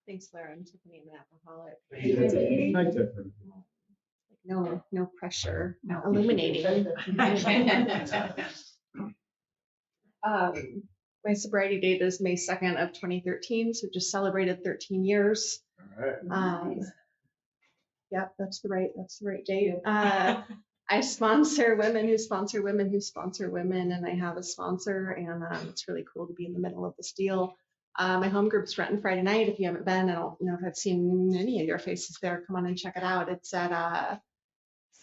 Thanks, Laura. I'm Tiffany. I'm an alcoholic. Hi, Tiffany. No pressure. No illuminating. My sobriety date is May 2nd of 2013, so just celebrated 13 years. All right. Yep, that's the right date. I sponsor women who sponsor women who sponsor women, and I have a sponsor, and it's really cool to be in the middle of this deal. My home group's Renton Friday night. If you haven't been, I don't know if I've seen any of your faces there. Come on and check it out. It's at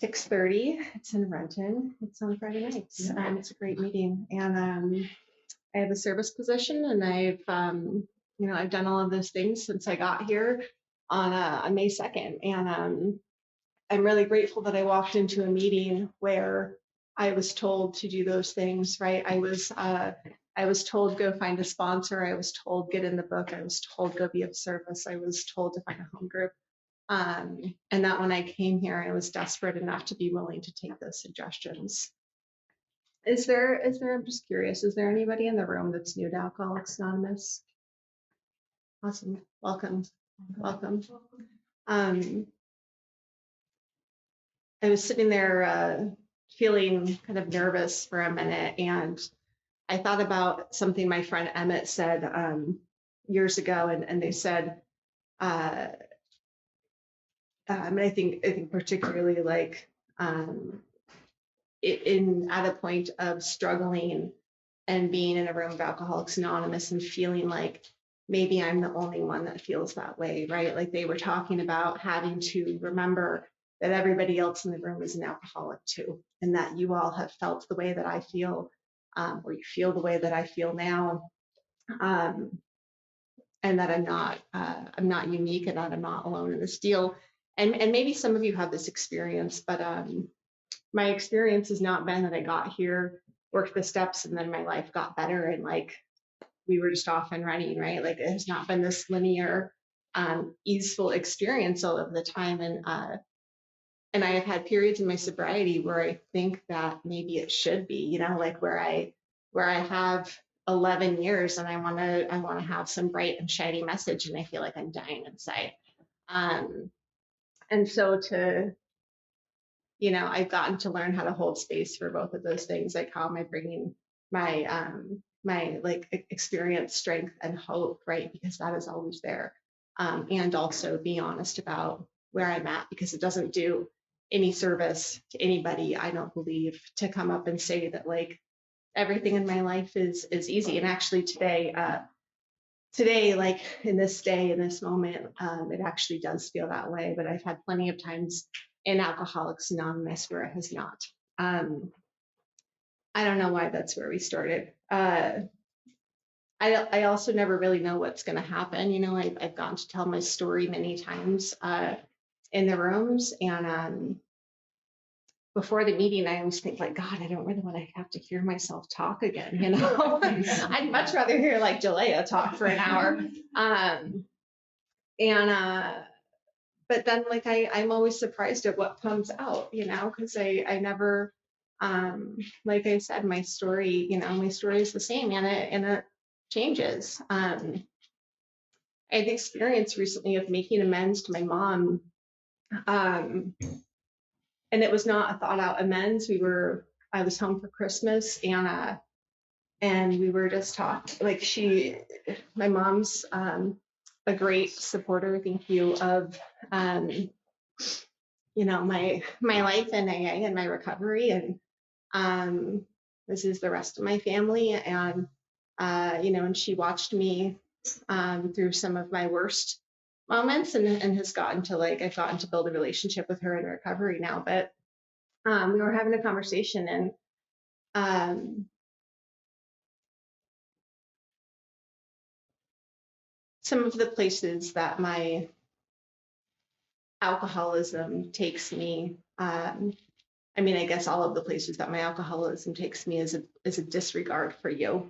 6:30. It's in Renton. It's on Friday nights. It's a great meeting, and I have a service position, and I've done all of those things since I got here on May 2nd, and I'm really grateful that I walked into a meeting where I was told to do those things. Right? I was told go find a sponsor. I was told get in the book. I was told go be of service. I was told to find a home group. And that when I came here, I was desperate enough to be willing to take those suggestions. I'm just curious, is there anybody in the room that's new to Alcoholics Anonymous? Awesome. Welcome. I was sitting there feeling kind of nervous for a minute, and I thought about something my friend Emmett said years ago, and they said, I think particularly like at a point of struggling and being in a room of Alcoholics Anonymous and feeling like maybe I'm the only one that feels that way, right? Like they were talking about having to remember that everybody else in the room is an alcoholic too, and that you all have felt the way that I feel, or you feel the way that I feel now, and that I'm not unique, and that I'm not alone in this deal. And maybe some of you have this experience, but my experience has not been that I got here, worked the steps, and then my life got better, and like we were just off and running, right? Like it has not been this linear, easeful experience all of the time. And I have had periods in my sobriety where I think that maybe it should be, like where I have 11 years and I want to have some bright and shiny message, and I feel like I'm dying inside. And so I've gotten to learn how to hold space for both of those things. Like how am I bringing my like experience, strength, and hope, right? Because that is always there. And also be honest about where I'm at, because it doesn't do any service to anybody, I don't believe, to come up and say that like everything in my life is easy. And actually today, like in this day, in this moment, it actually does feel that way. But I've had plenty of times in Alcoholics Anonymous where it has not. I don't know why that's where we started. I also never really know what's going to happen. I've gotten to tell my story many times in the rooms, and before the meeting, I always think like, God, I don't really want to have to hear myself talk again. I'd much rather hear like Jalea talk for an hour. But then like I'm always surprised at what comes out, because I never, like I said, my story is the same, and it changes. I had the experience recently of making amends to my mom, and it was not a thought out amends. I was home for Christmas, and we were just talking. Like my mom's a great supporter. Thank you of my life in AA and my recovery, and this is the rest of my family, and and she watched me through some of my worst moments, and has gotten to I've gotten to build a relationship with her in recovery now. But we were having a conversation, and some of the places that my alcoholism takes me, I guess all of the places that my alcoholism takes me is a disregard for you.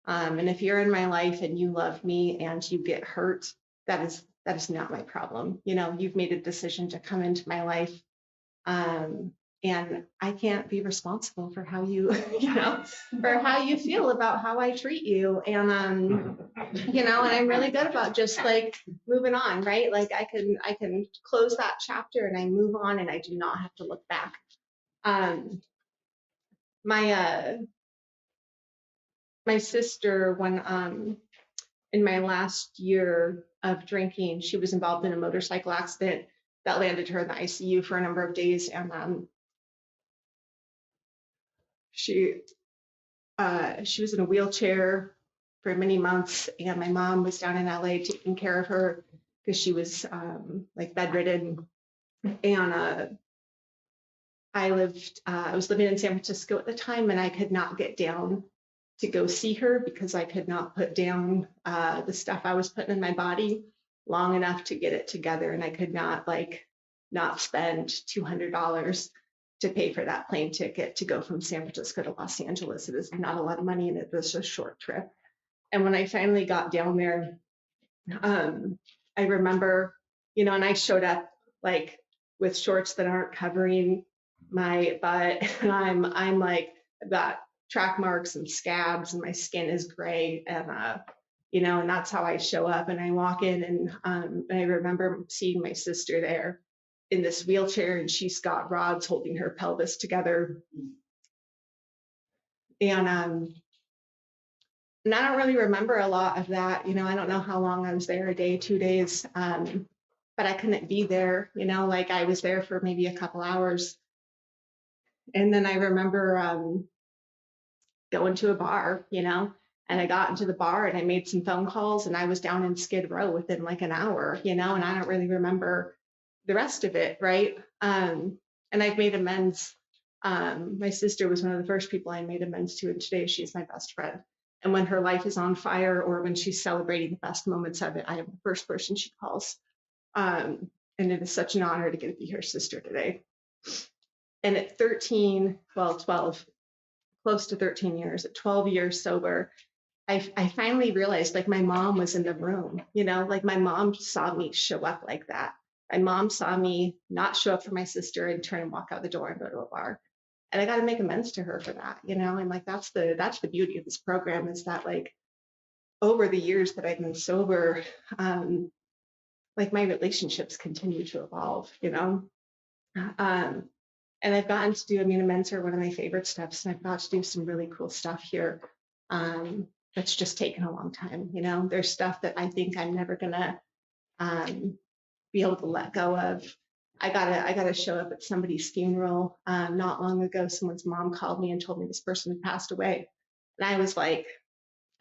And if you're in my life and you love me and you get hurt, that is not my problem. You've made a decision to come into my life, and and I can't be responsible for how you, for how you feel about how I treat you. And, and I'm really good about just like moving on, right? Like I can close that chapter and I move on and I do not have to look back. My, my sister, when, in my last year of drinking, she was involved in a motorcycle accident that landed her in the ICU for a number of days. And, she was in a wheelchair for many months, and my mom was down in LA taking care of her because she was like bedridden. And I was living in San Francisco at the time, and I could not get down to go see her because I could not put down the stuff I was putting in my body long enough to get it together, and I could not spend $200 to pay for that plane ticket to go from San Francisco to Los Angeles. It was not a lot of money, and it was a short trip. And when I finally got down there, I remember, and I showed up like with shorts that aren't covering my butt, and I'm like, I've got track marks and scabs, and my skin is gray, and and that's how I show up. And I walk in, and I remember seeing my sister there in this wheelchair, and she's got rods holding her pelvis together, and I don't really remember a lot of that. I don't know how long I was there, a day, 2 days, but I couldn't be there, like I was there for maybe a couple hours. And then I remember going to a bar, and I got into the bar and I made some phone calls, and I was down in Skid Row within like an hour, and I don't really remember the rest of it, right? And I've made amends. My sister was one of the first people I made amends to, and today she's my best friend. And when her life is on fire or when she's celebrating the best moments of it, I am the first person she calls. And it is such an honor to get to be her sister today. And at 13, well, 12, close to 13 years, at 12 years sober, I finally realized like my mom was in the room, like my mom saw me show up like that. My mom saw me not show up for my sister and turn and walk out the door and go to a bar. And I got to make amends to her for that, and like that's the beauty of this program, is that like over the years that I've been sober, like my relationships continue to evolve, and I've gotten to do, amends are one of my favorite steps, and I've got to do some really cool stuff here. That's just taken a long time. There's stuff that I think I'm never gonna be able to let go of. I gotta show up at somebody's funeral. Not long ago, someone's mom called me and told me this person had passed away. And I was like,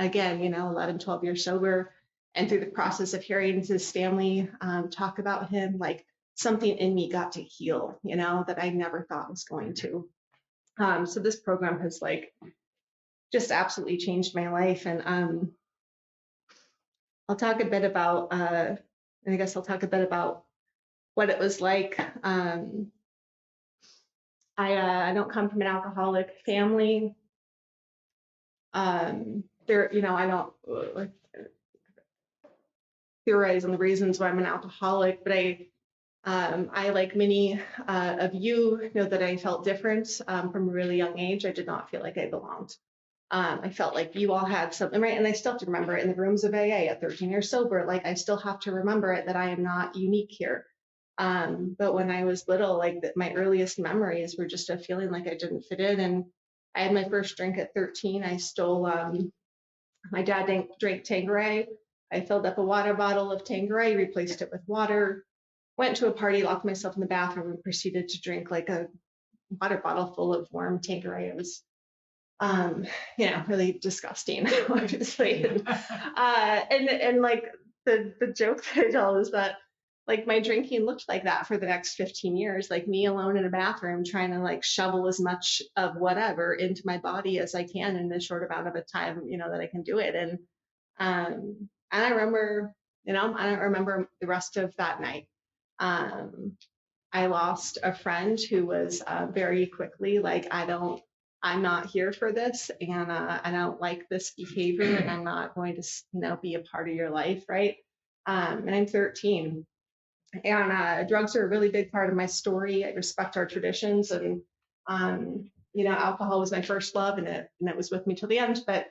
again, 11, 12 years sober. And through the process of hearing his family talk about him, like something in me got to heal, that I never thought was going to. So this program has like just absolutely changed my life. And I'll talk a bit about, I guess I'll talk a bit about what it was like. I don't come from an alcoholic family. I don't theorize on the reasons why I'm an alcoholic, but I like many of you know that I felt different from a really young age. I did not feel like I belonged. I felt like you all had something, right? And I still have to remember it in the rooms of AA at 13 years sober. Like I still have to remember it, that I am not unique here. But when I was little, like my earliest memories were just of feeling like I didn't fit in. And I had my first drink at 13. I stole, my dad drank Tanqueray. I filled up a water bottle of Tanqueray, replaced it with water, went to a party, locked myself in the bathroom, and proceeded to drink like a water bottle full of warm Tanqueray. It was, really disgusting, obviously. And like the joke that I tell is that like my drinking looked like that for the next 15 years, like me alone in a bathroom trying to like shovel as much of whatever into my body as I can in as short amount of a time, that I can do it. And I remember, I don't remember the rest of that night. I lost a friend who was very quickly like, I'm not here for this, and I don't like this behavior, and I'm not going to, be a part of your life, right? And I'm 13. And drugs are a really big part of my story. I respect our traditions, and Alcohol was my first love, and it was with me till the end. But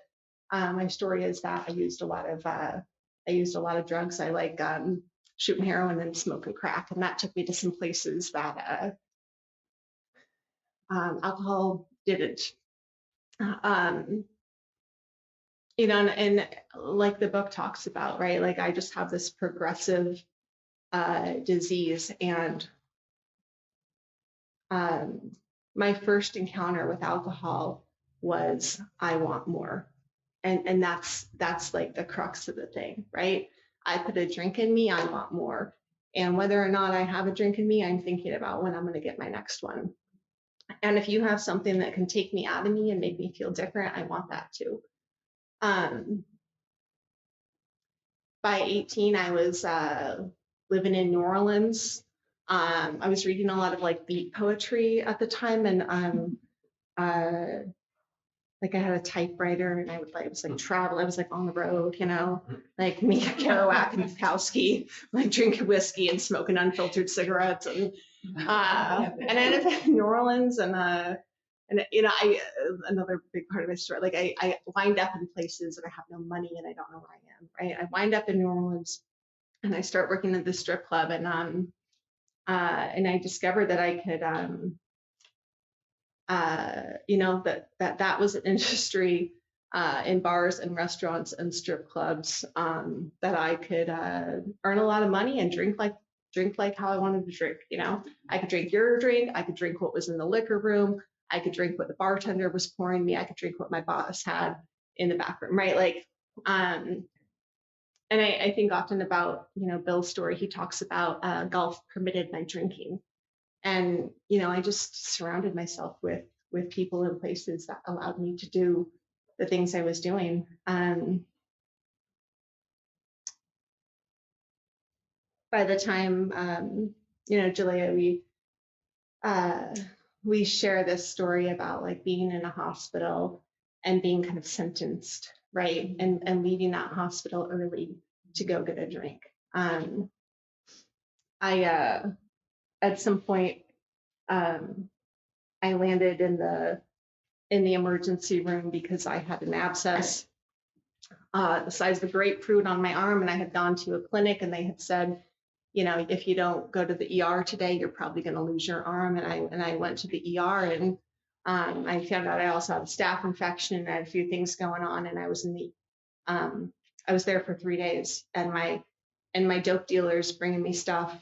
my story is that I used a lot of drugs. I like shooting heroin and smoking crack, and that took me to some places that alcohol didn't. Um, and like the book talks about, right? Like I just have this progressive disease, and my first encounter with alcohol was I want more, and that's like the crux of the thing, right? I put a drink in me, I want more, and whether or not I have a drink in me, I'm thinking about when I'm going to get my next one. And if you have something that can take me out of me and make me feel different, I want that too. Um, by 18, I was living in New Orleans. I was reading a lot of like beat poetry at the time, and uh, like I had a typewriter, and I was like travel. I was like on the road, like me, Kerouac and Bukowski, like drinking whiskey and smoking unfiltered cigarettes, and I ended up in New Orleans, and I another big part of my story, like I wind up in places and I have no money and I don't know where I am, right? I wind up in New Orleans and I start working at the strip club, and I discovered that I could that was an industry in bars and restaurants and strip clubs, that I could earn a lot of money and drink like how I wanted to drink. I could drink your drink, I could drink what was in the liquor room, I could drink what the bartender was pouring me, I could drink what my boss had in the back room, right? Like, and I think often about, Bill's story. He talks about golf permitted my drinking, and I just surrounded myself with people and places that allowed me to do the things I was doing. By the time, Julia, uh, we share this story about like being in a hospital and being kind of sentenced, right? And leaving that hospital early to go get a drink. I at some point, I landed in the emergency room because I had an abscess the size of a grapefruit on my arm, and I had gone to a clinic and they had said, if you don't go to the ER today, you're probably going to lose your arm. And I went to the ER, and I found out I also had a staph infection and I had a few things going on, and I was there for 3 days, and my dope dealers bringing me stuff,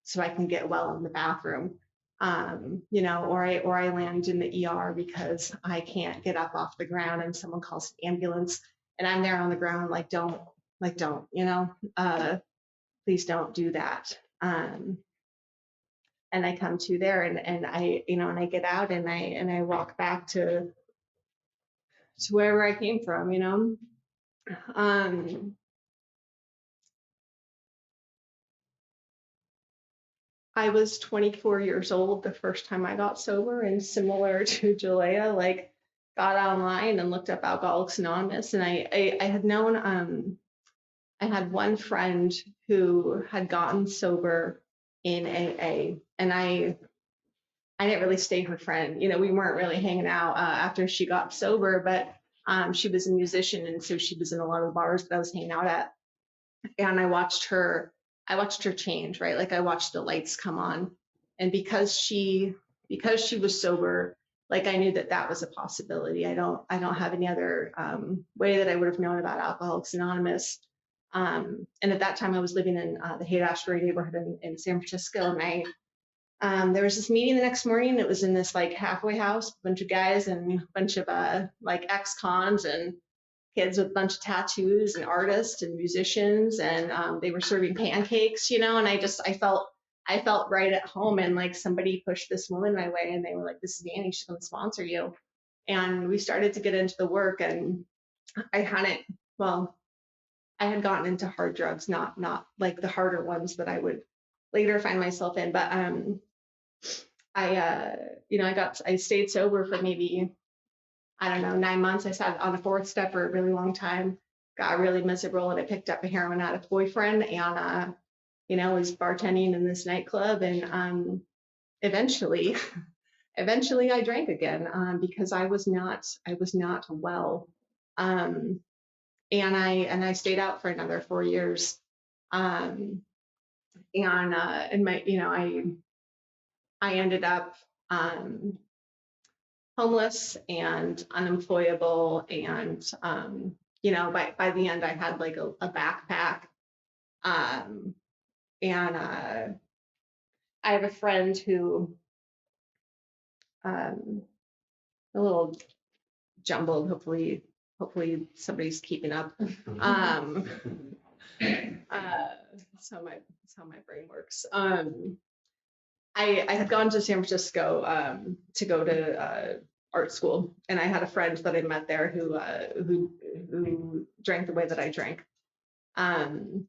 so I can get well in the bathroom. Or I land in the ER because I can't get up off the ground and someone calls an ambulance, and I'm there on the ground, don't, please don't do that. And I come to there, and and I get out, and I walk back to wherever I came from. Um, I was 24 years old the first time I got sober, and similar to Jalea, like got online and looked up Alcoholics Anonymous, and I had known, I had one friend who had gotten sober in AA, and I didn't really stay her friend. We weren't really hanging out after she got sober, but she was a musician, and so she was in a lot of the bars that I was hanging out at, and I watched her change, right? Like I watched the lights come on, and because she was sober, like I knew that was a possibility. I don't have any other way that I would have known about Alcoholics Anonymous. And at that time I was living in the Haight-Ashbury neighborhood in San Francisco, and there was this meeting the next morning. It was in this like halfway house, a bunch of guys and a bunch of like ex-cons and kids with a bunch of tattoos and artists and musicians, and they were serving pancakes, and I felt right at home, and like somebody pushed this woman my way, and they were like, this is Annie, she's going to sponsor you. And we started to get into the work, and I hadn't, well, I had gotten into hard drugs, not like the harder ones that I would later find myself in, but I stayed sober for maybe, I don't know, 9 months. I sat on a fourth step for a really long time, got really miserable, and I picked up a heroin addict boyfriend, and was bartending in this nightclub, and eventually eventually I drank again, because I was not well. Um, and I stayed out for another 4 years. Um, and my, I ended up, um, homeless and unemployable. And, by the end, I had like a backpack. Um, and I have a friend who, um, a little jumbled. Hopefully somebody's keeping up. Um, that's how my brain works. I had gone to San Francisco, to go to art school, and I had a friend that I met there who drank the way that I drank, um,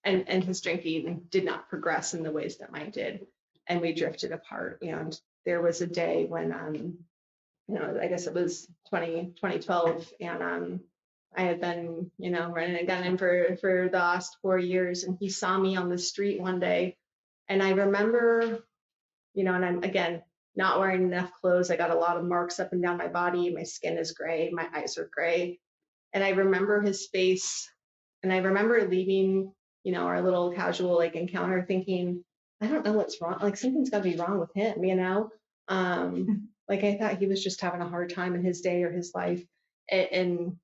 and his drinking did not progress in the ways that mine did, and we drifted apart. And there was a day when, I guess it was 2012, and I had been, running and gunning for the last 4 years, and he saw me on the street one day, and I remember, and I'm, again, not wearing enough clothes. I got a lot of marks up and down my body. My skin is gray. My eyes are gray. And I remember his face, and I remember leaving, our little casual like encounter thinking, I don't know what's wrong. Like something's got to be wrong with him. Like I thought he was just having a hard time in his day or his life. And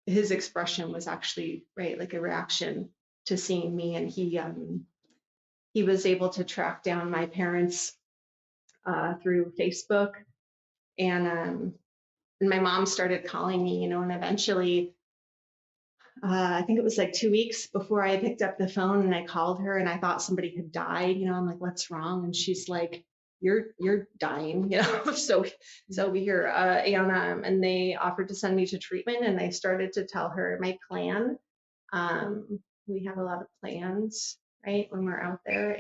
his expression was actually, right, like a reaction to seeing me. And he was able to track down my parents, through Facebook. And my mom started calling me, and eventually, I think it was like 2 weeks before I picked up the phone and I called her, and I thought somebody had died. I'm like, what's wrong? And she's like, you're dying. So we hear, and they offered to send me to treatment, and I started to tell her my plan. We have a lot of plans, right, when we're out there.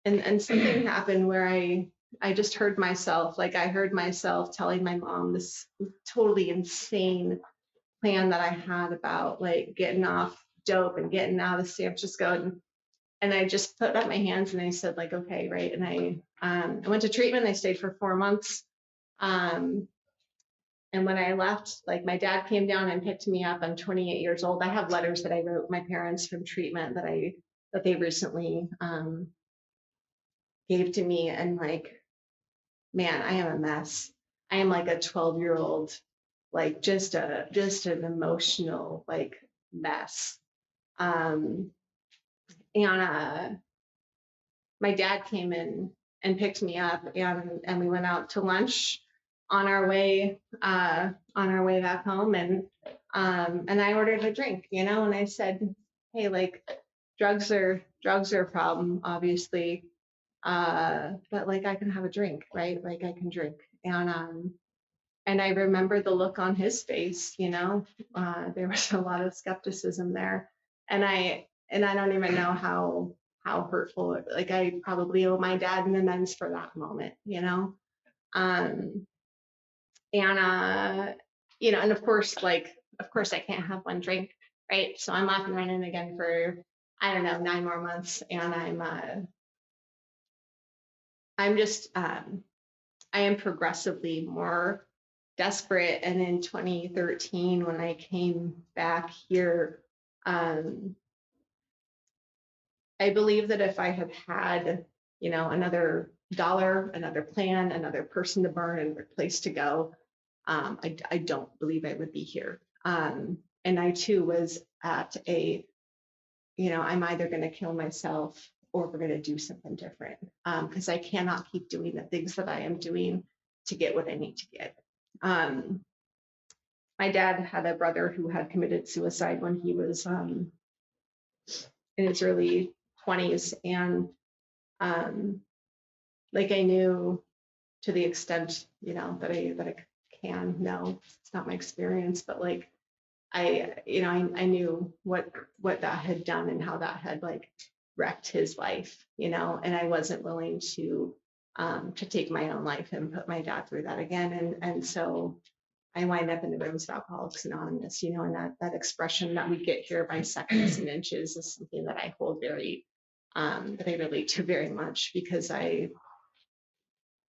And something happened where I just heard myself, like I heard myself telling my mom this totally insane plan that I had about like getting off dope and getting out of San Francisco. And I just put up my hands and I said like, okay, right. And I went to treatment. I stayed for 4 months. Um, and when I left, like my dad came down and picked me up. I'm 28 years old. I have letters that I wrote my parents from treatment that they recently, gave to me. And like, man, I am a mess. I am like a 12-year-old, like just an emotional like mess. Um, and my dad came in and picked me up, and we went out to lunch on our way back home. And I ordered a drink, and I said, hey, like drugs are a problem, obviously. But like I can have a drink, right? Like I can drink. And I remember the look on his face, there was a lot of skepticism there. And I don't even know how hurtful, like I probably owe my dad an amends for that moment. Um, and and of course I can't have one drink, right? So I'm off and running again for, I don't know, 9 more months. And I'm just, I am progressively more desperate. And in 2013, when I came back here, um, I believe that if I had had, another dollar, another plan, another person to burn, and a place to go, I don't believe I would be here. And I too was at I'm either going to kill myself or we're going to do something different, because I cannot keep doing the things that I am doing to get what I need to get. My dad had a brother who had committed suicide when he was, in his early 20s. And like I knew, to the extent, that I can know, it's not my experience, but like I knew what that had done and how that had like wrecked his life, and I wasn't willing to take my own life and put my dad through that again. And so I wind up in the rooms of Alcoholics Anonymous, and that expression that we get here by seconds and inches is something that I hold that I relate to very much, because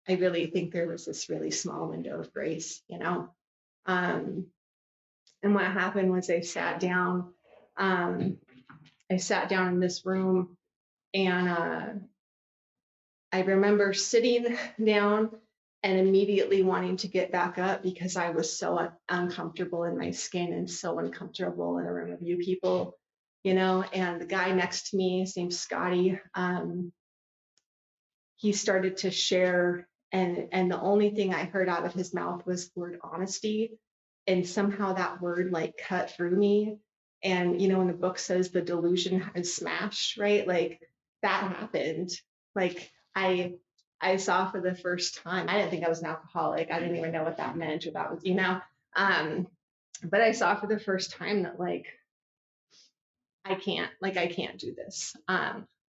I really think there was this really small window of grace, you know. Um, and what happened was I sat down in this room, and I remember sitting down and immediately wanting to get back up because I was so uncomfortable in my skin and so uncomfortable in a room of you people, you know. And the guy next to me, his name's Scotty, he started to share, and the only thing I heard out of his mouth was the word honesty, and somehow that word like cut through me. And you know, when the book says the delusion is smashed, right? Like that happened. Like I saw for the first time. I didn't think I was an alcoholic. I didn't even know what that meant, or that was, you know. Um, but I saw for the first time that like I can't do this.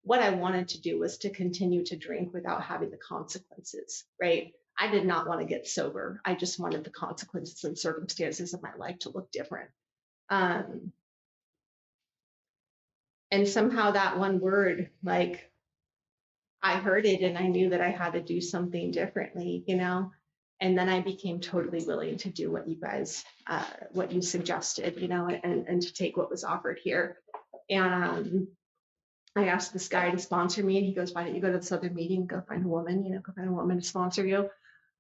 What I wanted to do was to continue to drink without having the consequences, right? I did not want to get sober. I just wanted the consequences and circumstances of my life to look different. Um, and somehow that one word, like I heard it and I knew that I had to do something differently, you know? And then I became totally willing to do what you guys, what you suggested, you know, and to take what was offered here. And I asked this guy to sponsor me, and he goes, "Why don't you go to this other meeting, go find a woman, you know, go find a woman to sponsor you."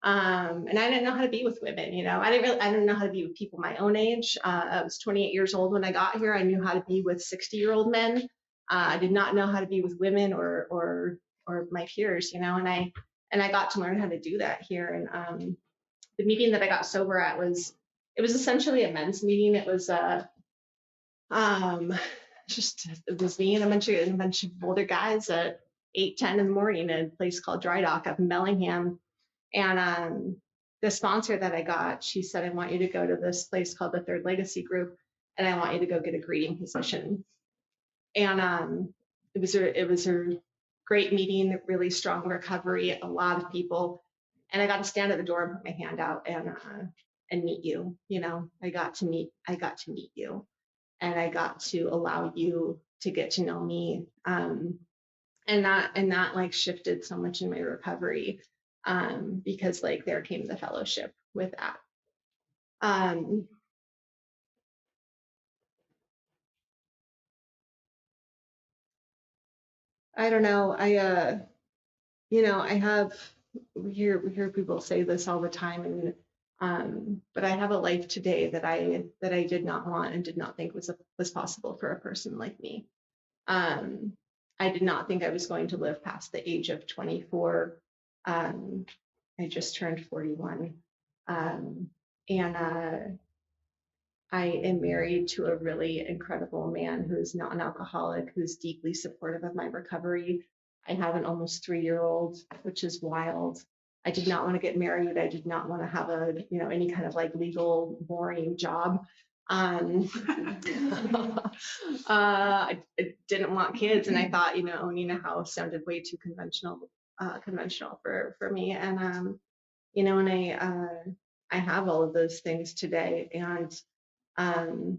And I didn't know how to be with women, you know. I didn't know how to be with people my own age. I was 28 years old when I got here. I knew how to be with 60-year-old men. I did not know how to be with women or my peers, you know. And I got to learn how to do that here. And the meeting that I got sober at was, it was essentially a men's meeting. It was um, it was me and a bunch of older guys at 8:10 in the morning at a place called Dry Dock up in Bellingham. And the sponsor that I got, she said, "I want you to go to this place called the Third Legacy Group, and I want you to go get a greeting position." And it was a great meeting, really strong recovery, a lot of people, and I got to stand at the door and put my hand out and meet you. You know, I got to meet you, and I got to allow you to get to know me. And that like shifted so much in my recovery, because like there came the fellowship with that. Um, I don't know. You know, I have, we hear people say this all the time, and but I have a life today that I did not want and did not think was possible for a person like me. Um, I did not think I was going to live past the age of 24. Um, I just turned 41. And I am married to a really incredible man who's not an alcoholic, who's deeply supportive of my recovery. I have an almost 3-year-old, which is wild. I did not want to get married. I did not want to have you know, any kind of like legal, boring job. I didn't want kids, and I thought, you know, owning a house sounded way too conventional for me. And you know, and I have all of those things today, um,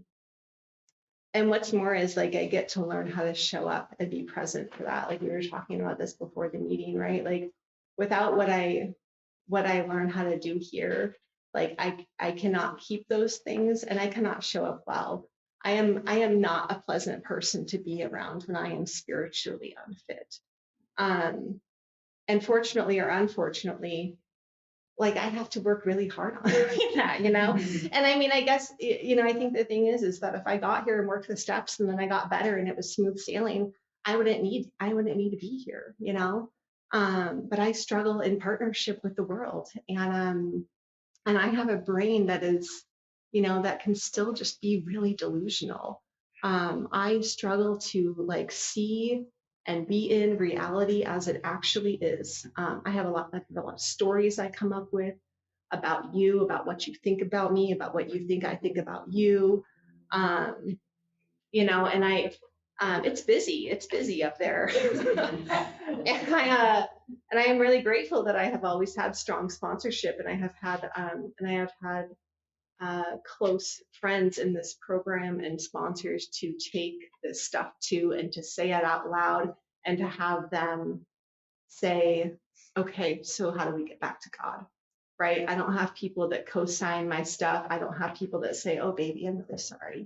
and what's more is like I get to learn how to show up and be present for that. Like we were talking about this before the meeting, right? Like without what I learn how to do here, like I cannot keep those things, and I cannot show up well. I am not a pleasant person to be around when I am spiritually unfit. Um, and fortunately or unfortunately, like I have to work really hard on that, you know? And I mean, I guess, you know, I think the thing is that if I got here and worked the steps and then I got better and it was smooth sailing, I wouldn't need to be here, you know? But I struggle in partnership with the world. And I have a brain that is, you know, that can still just be really delusional. I struggle to like see and be in reality as it actually is. I have a lot of stories I come up with about you, about what you think about me, about what you think I think about you. Um, you know, and it's busy up there. And I am really grateful that I have always had strong sponsorship, and I have had close friends in this program and sponsors to take this stuff to and to say it out loud and to have them say okay, so how do we get back to God? Right? I don't have people that co-sign my stuff. I don't have people that say, oh, baby, I'm really sorry.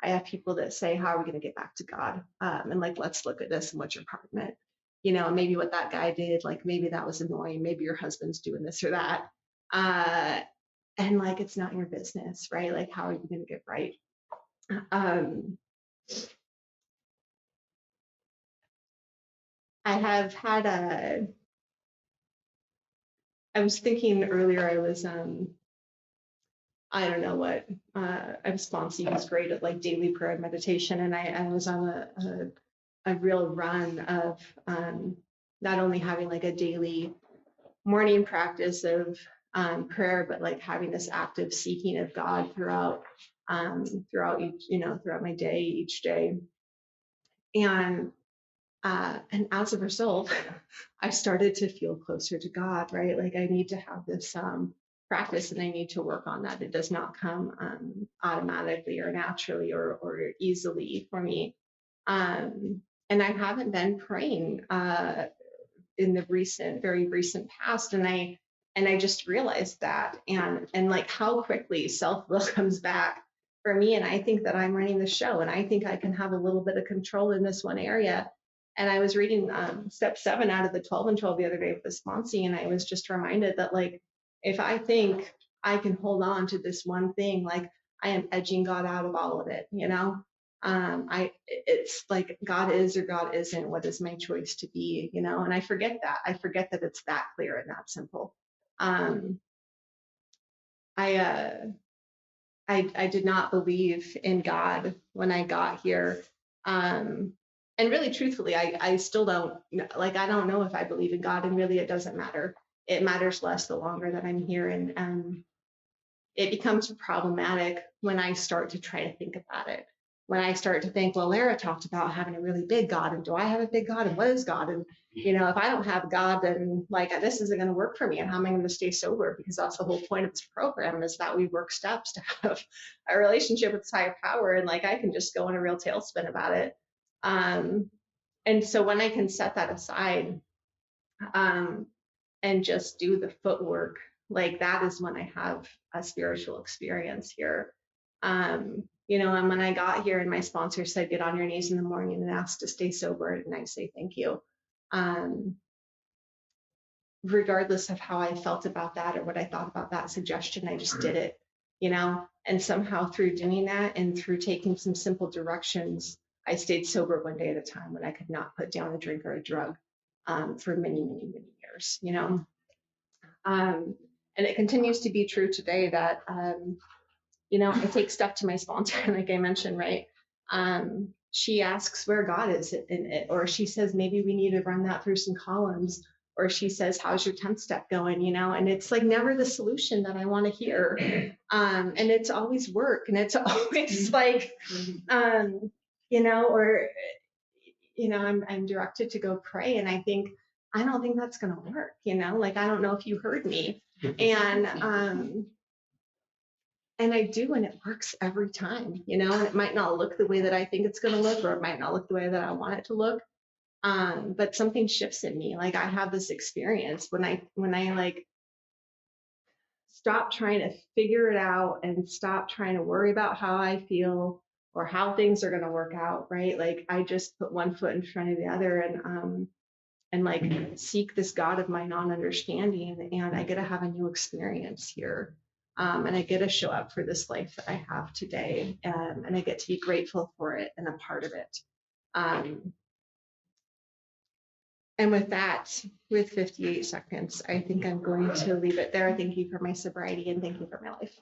I have people that say, how are we going to get back to God? And like, let's look at this and what's your part in it? And maybe what that guy did, like maybe that was annoying. Maybe your husband's doing this or that. Uh, and like, it's not your business, right? Like, how are you going to get right? Um, I have had I was thinking earlier, I don't know what, I was sponsoring, was great at like daily prayer and meditation. And I was on a real run of not only having like a daily morning practice of prayer, but like having this active seeking of God throughout my day, each day. And as a result, I started to feel closer to God, right? Like I need to have this practice and I need to work on that. It does not come automatically or naturally or easily for me. And I haven't been praying in the very recent past. And I just realized that and like how quickly self-will comes back for me. And I think that I'm running the show and I think I can have a little bit of control in this one area. And I was reading step 7 out of the 12 and 12 the other day with the sponsee, and I was just reminded that like if I think I can hold on to this one thing, like I am edging God out of all of it. It's like God is or God isn't. What is my choice to be? And I forget that it's that clear and that simple. um I I did not believe in God when I got here. And really truthfully, I still don't like, I don't know if I believe in God, and really it doesn't matter. It matters less the longer that I'm here. And it becomes problematic when I start to try to think about it. When I start to think, well, Lara talked about having a really big God, and do I have a big God, and what is God? And if I don't have God, then like this isn't going to work for me. And how am I going to stay sober? Because that's the whole point of this program, is that we work steps to have a relationship with this higher power. And like I can just go in a real tailspin about it. Um, and so when I can set that aside, um, and just do the footwork, like that is when I have a spiritual experience here. And when I got here and my sponsor said, get on your knees in the morning and ask to stay sober, and I say thank you. Um, Regardless of how I felt about that or what I thought about that suggestion, I just did it. And somehow through doing that and through taking some simple directions, I stayed sober one day at a time when I could not put down a drink or a drug for many, many, many years. Um, and it continues to be true today that, I take stuff to my sponsor, like I mentioned, right? She asks where God is in it, or she says, maybe we need to run that through some columns, or she says, how's your 10th step going? And it's like never the solution that I want to hear. And it's always work. And it's always like, or, I'm directed to go pray. And I don't think that's going to work, like, I don't know if you heard me. And I do, and it works every time, and it might not look the way that I think it's going to look, or it might not look the way that I want it to look. But something shifts in me. Like I have this experience when I like stop trying to figure it out and stop trying to worry about how I feel or how things are going to work out. Right. Like I just put one foot in front of the other, and like seek this God of my non-understanding, and I get to have a new experience here. And I get to show up for this life that I have today, and I get to be grateful for it and a part of it. And with that, with 58 seconds, I think I'm going to leave it there. Thank you for my sobriety and thank you for my life.